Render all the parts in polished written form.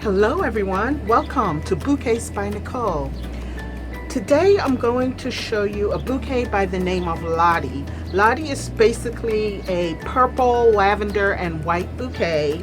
Hello everyone, welcome to Bouquets by Nicole. Today I'm going to show you a bouquet by the name of Lodi. Lodi is basically a purple, lavender, and white bouquet,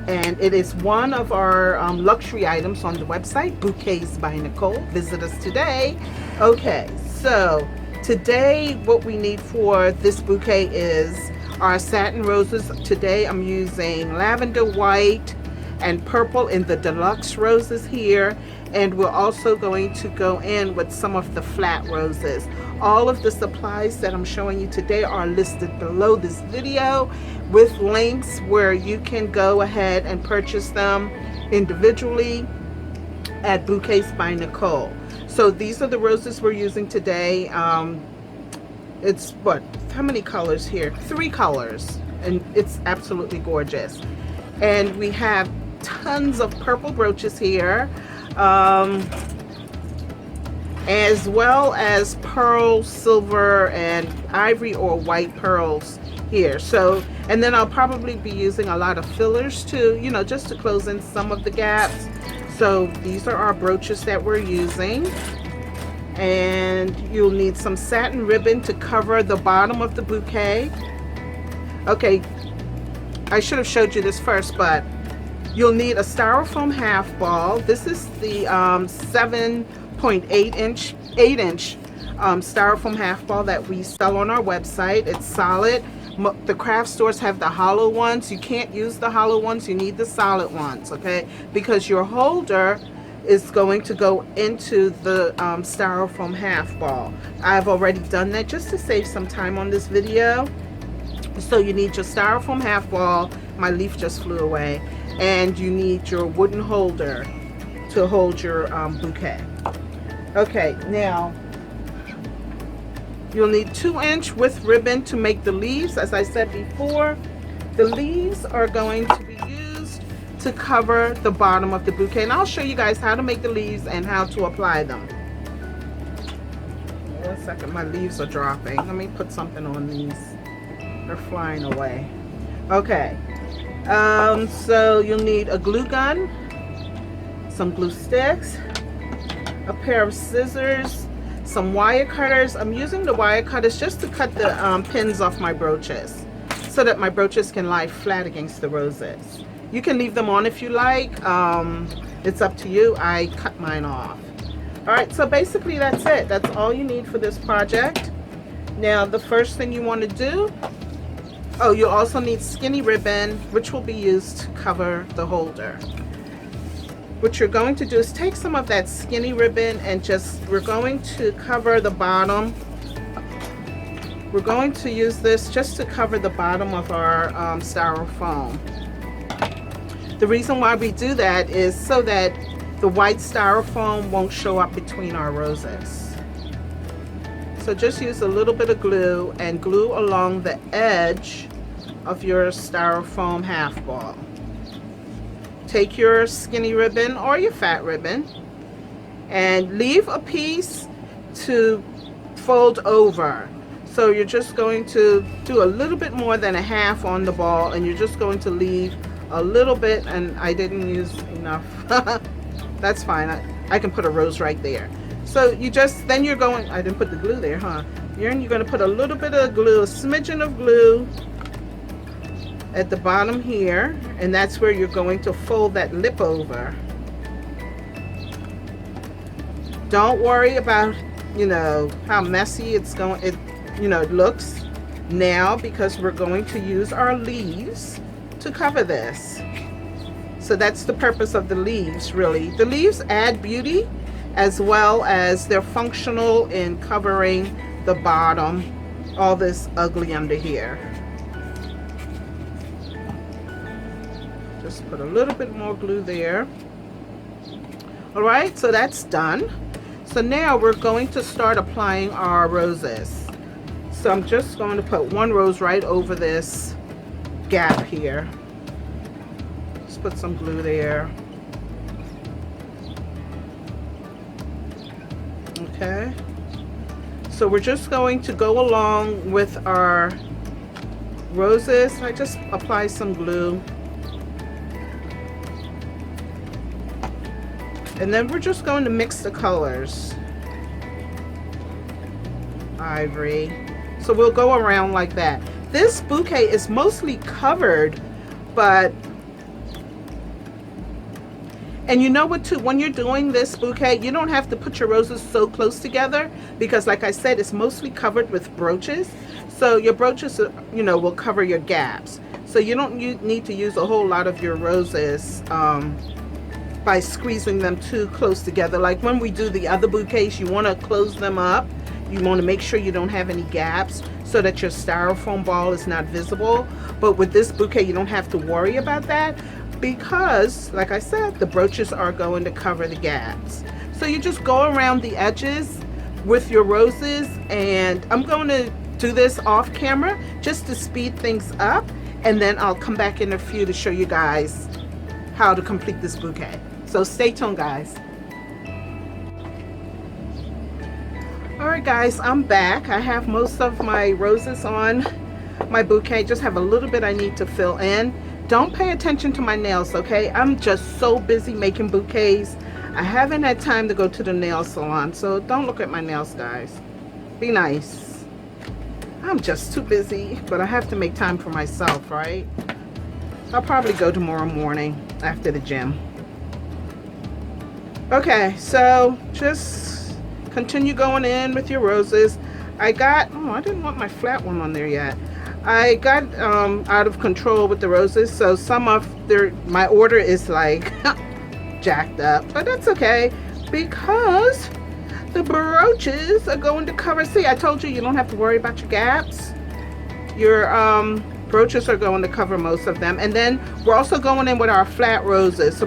and it is one of our luxury items on the website, Bouquets by Nicole. Visit us today. Okay, so today what we need for this bouquet is our satin roses. Today I'm using lavender, white, and purple in the deluxe roses here, and we're also going to go in with some of the flat roses. All of the supplies that I'm showing you today are listed below this video with links where you can go ahead and purchase them individually at Bouquets by Nicole. So these are the roses we're using today. It's how many colors here? 3 colors, and it's absolutely gorgeous. And we have tons of purple brooches here, as well as pearl, silver, and ivory or white pearls here. So, and then I'll probably be using a lot of fillers too, just to close in some of the gaps. So these are our brooches that we're using. And you'll need some satin ribbon to cover the bottom of the bouquet. Okay, I should have showed you this first, but you'll need a styrofoam half ball. This is the 7.8 inch styrofoam half ball that we sell on our website. It's solid. The craft stores have the hollow ones. You can't use the hollow ones. You need the solid ones, okay? Because your holder is going to go into the styrofoam half ball. I've already done that just to save some time on this video. So you need your styrofoam half ball. My leaf just flew away. And you need your wooden holder to hold your bouquet. Okay, now you'll need 2-inch width ribbon to make the leaves. As I said before, the leaves are going to be used to cover the bottom of the bouquet, and I'll show you guys how to make the leaves and how to apply them. 1 second, my leaves are dropping. Let me put something on these. They're flying away. Okay. So you'll need a glue gun, some glue sticks, a pair of scissors, some wire cutters. I'm using the wire cutters just to cut the pins off my brooches so that my brooches can lie flat against the roses. You can leave them on if you like. It's up to you. I cut mine off. Alright, so basically that's it. That's all you need for this project. Now the first thing you want to do, you'll also need skinny ribbon, which will be used to cover the holder. What you're going to do is take some of that skinny ribbon and we're going to cover the bottom. We're going to use this just to cover the bottom of our styrofoam. The reason why we do that is so that the white styrofoam won't show up between our roses. So just use a little bit of glue and glue along the edge of your styrofoam half ball. Take your skinny ribbon or your fat ribbon and leave a piece to fold over. So you're just going to do a little bit more than a half on the ball, and you're just going to leave a little bit, and I didn't use enough. That's fine. I can put a rose right there. So then you're going, I didn't put the glue there, huh? You're going to put a little bit of glue, a smidgen of glue at the bottom here, and that's where you're going to fold that lip over. Don't worry about, how messy it looks now, because we're going to use our leaves to cover this. So that's the purpose of the leaves, really. The leaves add beauty, as well as they're functional in covering the bottom, all this ugly under here. Just put a little bit more glue there. All right, so that's done. So now we're going to start applying our roses. So I'm just going to put 1 rose right over this gap here. Just put some glue there. Okay, so we're just going to go along with our roses. I just apply some glue And then we're just going to mix the colors. Ivory. So we'll go around like that. This bouquet is mostly covered, but, and you know what too, when you're doing this bouquet, you don't have to put your roses so close together, because like I said, it's mostly covered with brooches. So your brooches, you know, will cover your gaps. So you don't need to use a whole lot of your roses by squeezing them too close together. Like when we do the other bouquets, you want to close them up. You want to make sure you don't have any gaps so that your styrofoam ball is not visible. But with this bouquet, you don't have to worry about that, because like I said, the brooches are going to cover the gaps. So you just go around the edges with your roses, and I'm going to do this off camera just to speed things up, and then I'll come back in a few to show you guys how to complete this bouquet. So stay tuned, guys. Alright guys, I'm back. I have most of my roses on my bouquet. Just have a little bit I need to fill in. Don't pay attention to my nails, okay? I'm just so busy making bouquets. I haven't had time to go to the nail salon, so don't look at my nails, guys. Be nice. I'm just too busy, but I have to make time for myself, right? I'll probably go tomorrow morning after the gym. Okay, so just continue going in with your roses. I got, oh, I didn't want my flat one on there yet. I got out of control with the roses, so some of my order is like jacked up, but that's okay, because the brooches are going to cover. See, I told you, you don't have to worry about your gaps. Your brooches are going to cover most of them. And then we're also going in with our flat roses. So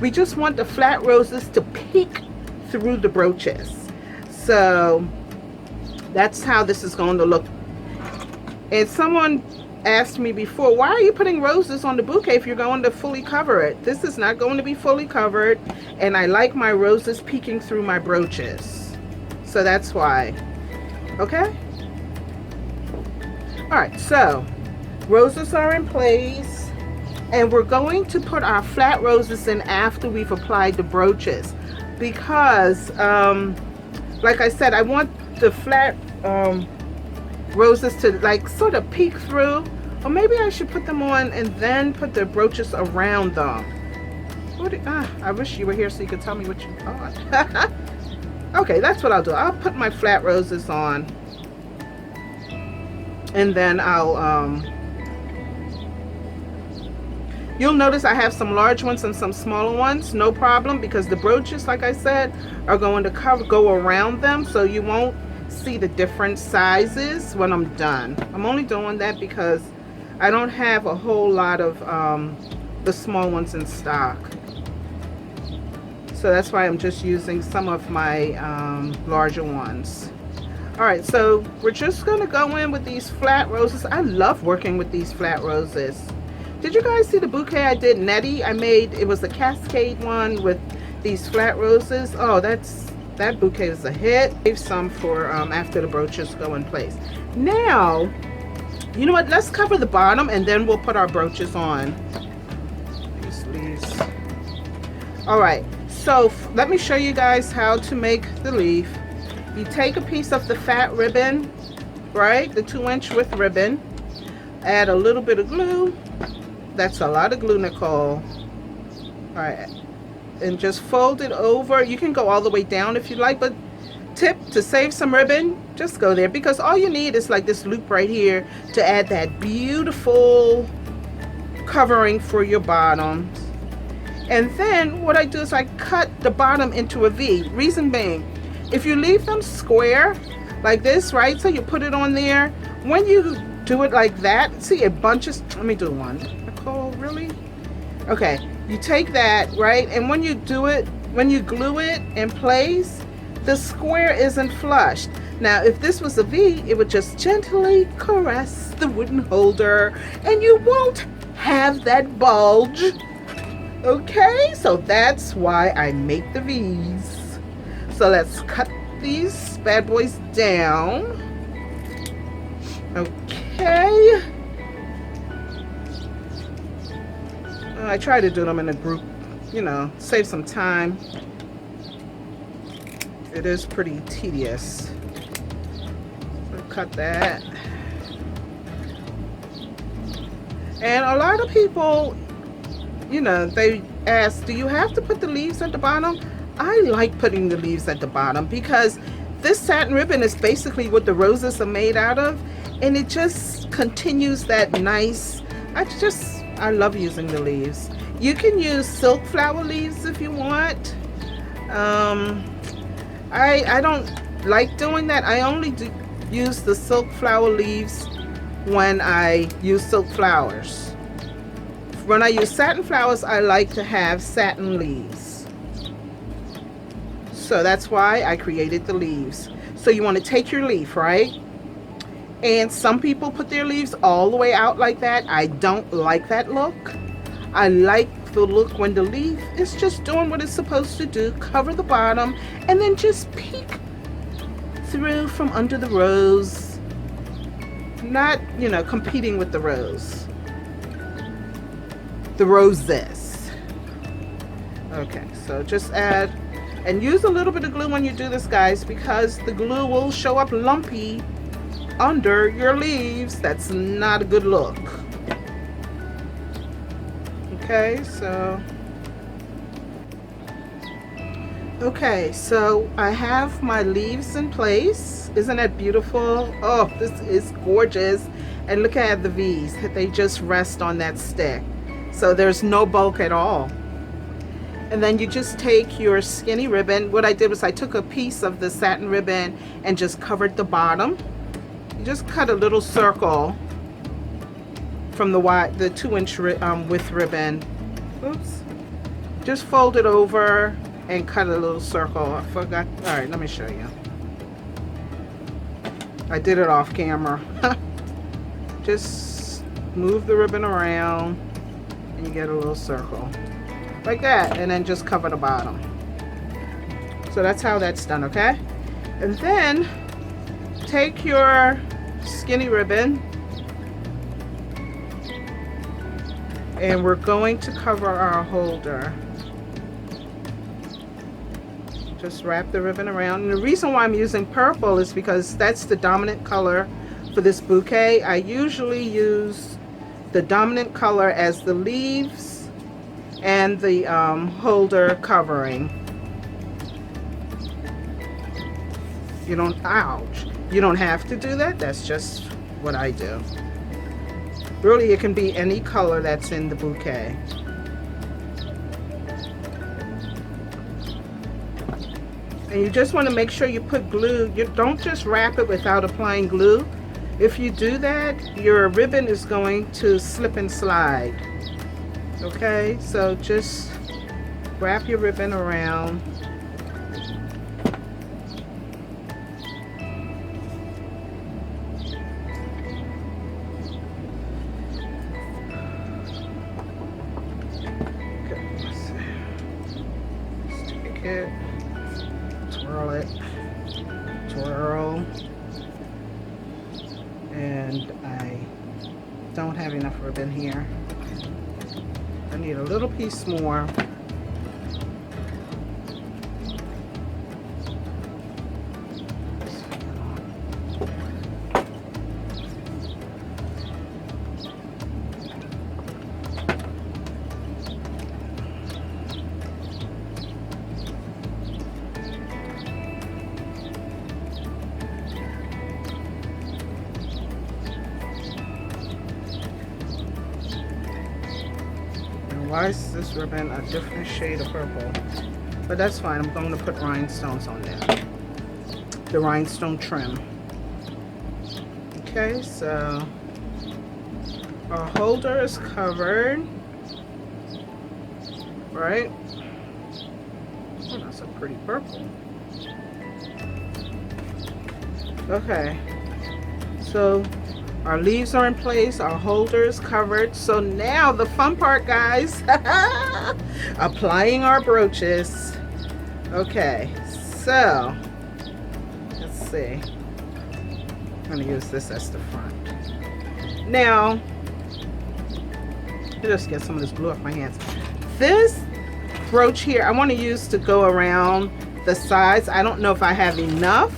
we just want the flat roses to peek through the brooches. So that's how this is going to look. And someone asked me before, why are you putting roses on the bouquet if you're going to fully cover it? This is not going to be fully covered, and I like my roses peeking through my brooches. So that's why. Okay? Alright, so roses are in place, and we're going to put our flat roses in after we've applied the brooches, because like I said, I want the flat roses to like sort of peek through, or maybe I should put them on and then put the brooches around them. I wish you were here so you could tell me what you thought. Okay, that's what I'll do. I'll put my flat roses on, and then I'll you'll notice I have some large ones and some smaller ones. No problem, because the brooches, like I said, are going to go around them, so you won't see the different sizes when I'm done. I'm only doing that because I don't have a whole lot of the small ones in stock, so that's why I'm just using some of my larger ones. Alright, so we're just going to go in with these flat roses. I love working with these flat roses. Did you guys see the bouquet I did, Nettie? It was a cascade one with these flat roses. Oh, that bouquet is a hit. Save some for after the brooches go in place. Now, you know what? Let's cover the bottom, and then we'll put our brooches on. These leaves. All right. So let me show you guys how to make the leaf. You take a piece of the fat ribbon, right? The 2-inch width ribbon. Add a little bit of glue. That's a lot of glue, Nicole. All right. And just fold it over. You can go all the way down if you like, but tip to save some ribbon, just go there, because all you need is like this loop right here to add that beautiful covering for your bottom. And then what I do is I cut the bottom into a V. Reason being, if you leave them square like this, right, so you put it on there, when you do it like that, see, it bunches. Let me do one. Nicole, really? Okay, you take that, right, and when you do it, when you glue it in place, the square isn't flushed. Now, if this was a V, it would just gently caress the wooden holder, and you won't have that bulge. Okay, so that's why I make the V's. So let's cut these bad boys down. Okay. I try to do them in a group, you know, save some time. it is pretty tedious. So cut that. And a lot of people, you know, they ask, do you have to put the leaves at the bottom? I like putting the leaves at the bottom because this satin ribbon is basically what the roses are made out of, and it just continues that nice, I love using the leaves. You can use silk flower leaves if you want. I don't like doing that. I only use the silk flower leaves when I use silk flowers. When I use satin flowers, I like to have satin leaves. So that's why I created the leaves. So you want to take your leaf, right? And some people put their leaves all the way out like that. I don't like that look. I like the look when the leaf is just doing what it's supposed to do. Cover the bottom and then just peek through from under the rose. Not, you know, competing with the rose. The roses. Okay, so just add and use a little bit of glue when you do this, guys, because the glue will show up lumpy under your leaves. That's not a good look. Okay, so I have my leaves in place. Isn't that beautiful? Oh, this is gorgeous. And look at the V's. They just rest on that stick. So there's no bulk at all. And then you just take your skinny ribbon. What I did was I took a piece of the satin ribbon and just covered the bottom. You just cut a little circle from the 2-inch width ribbon. Oops. Just fold it over and cut a little circle. I forgot. All right, let me show you. I did it off camera. Just move the ribbon around and you get a little circle like that, and then just cover the bottom. So that's how that's done, okay? And then take your skinny ribbon and we're going to cover our holder. Just wrap the ribbon around. And the reason why I'm using purple is because that's the dominant color for this bouquet. I usually use the dominant color as the leaves and the holder covering. You don't, ouch. You don't have to do that. That's just what I do. Really, it can be any color that's in the bouquet. And you just want to make sure you put glue. You don't just wrap it without applying glue. If you do that, your ribbon is going to slip and slide. Okay, so just wrap your ribbon around. Okay, let's see. Let's take it, twirl it, twirl. And I don't have enough ribbon here. I need a little piece more. Why is this ribbon a different shade of purple? But that's fine. I'm going to put rhinestones on there. The rhinestone trim. Okay, so our holder is covered. Right? Oh, that's a pretty purple. Okay. So our leaves are in place, our holder is covered. So now the fun part, guys, applying our brooches. Okay, so let's see. I'm gonna use this as the front. Now, just get some of this glue off my hands. This brooch here, I want to use to go around the sides. I don't know if I have enough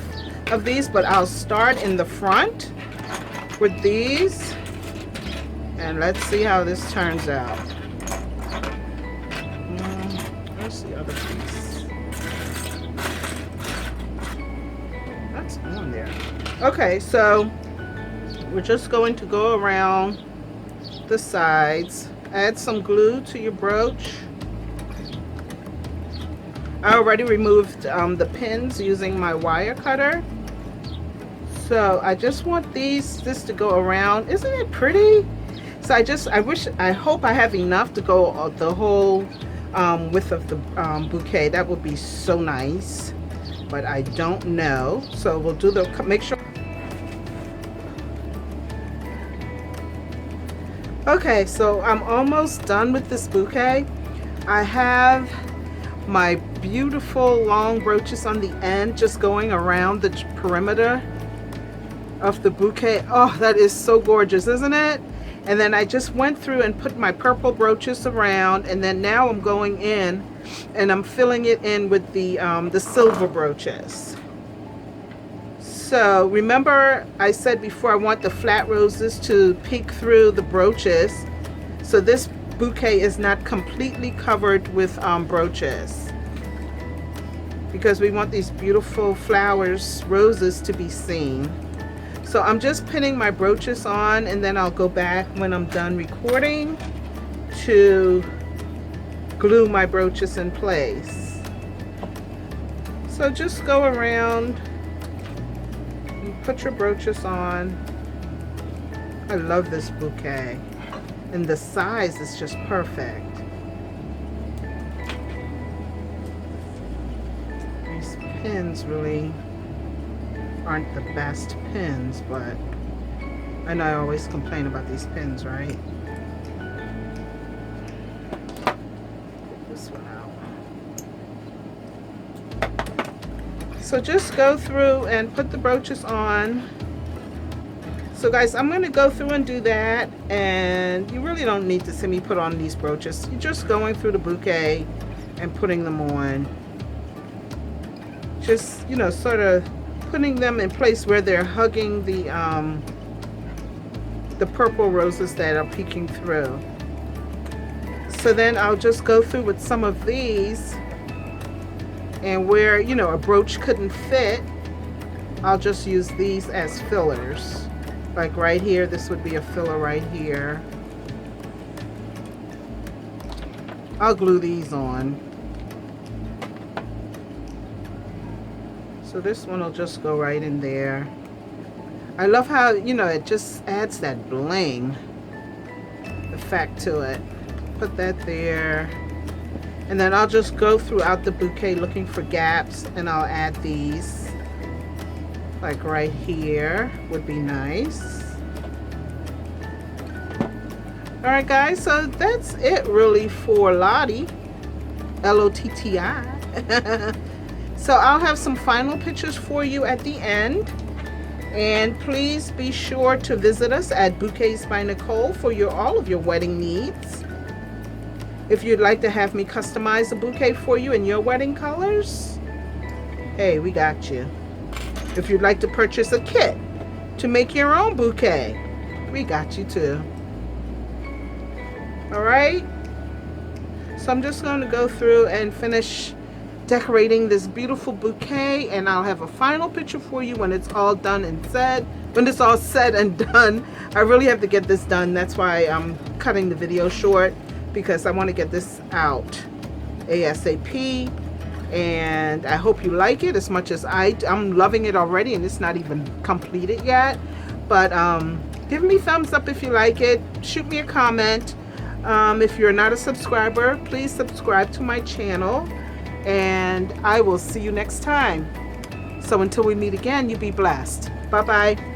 of these, but I'll start in the front with these, and let's see how this turns out. Where's the other piece? That's on there. Okay, so we're just going to go around the sides. Add some glue to your brooch. I already removed the pins using my wire cutter. So I just want this to go around. Isn't it pretty? So I hope I have enough to go the whole width of the bouquet. That would be so nice, but I don't know. So we'll do the, make sure. Okay, so I'm almost done with this bouquet. I have my beautiful long brooches on the end, just going around the perimeter of the bouquet. Oh, that is so gorgeous, isn't it? And then I just went through and put my purple brooches around, and then now I'm going in and I'm filling it in with the silver brooches. So remember I said before I want the flat roses to peek through the brooches. So this bouquet is not completely covered with brooches, because we want these beautiful flowers, roses, to be seen. So I'm just pinning my brooches on, and then I'll go back when I'm done recording to glue my brooches in place. So just go around and put your brooches on. I love this bouquet, and the size is just perfect. These pins really aren't the best pins, but I know I always complain about these pins, right? Get this one out. So just go through and put the brooches on. So guys, I'm going to go through and do that, and you really don't need to see me put on these brooches. You're just going through the bouquet and putting them on. Just, you know, sort of putting them in place where they're hugging the purple roses that are peeking through. So then I'll just go through with some of these, and where, you know, a brooch couldn't fit, I'll just use these as fillers. Like right here, this would be a filler right here. I'll glue these on. So this one will just go right in there. I love how, you know, it just adds that bling effect to it. Put that there. And then I'll just go throughout the bouquet looking for gaps, and I'll add these. Like right here would be nice. Alright guys, so that's it really for Lodi. L-O-T-T-I. So I'll have some final pictures for you at the end. And please be sure to visit us at Bouquets by Nicole for all of your wedding needs. If you'd like to have me customize a bouquet for you in your wedding colors, hey, we got you. If you'd like to purchase a kit to make your own bouquet, we got you too. Alright? So I'm just going to go through and finish decorating this beautiful bouquet, and I'll have a final picture for you when it's all done and said. When it's all said and done. I really have to get this done. That's why I'm cutting the video short, because I want to get this out ASAP. And I hope you like it as much as I'm loving it already, and it's not even completed yet. But give me thumbs up if you like it. Shoot me a comment. If you're not a subscriber, please subscribe to my channel, and I will see you next time. So until we meet again, you be blessed. Bye bye.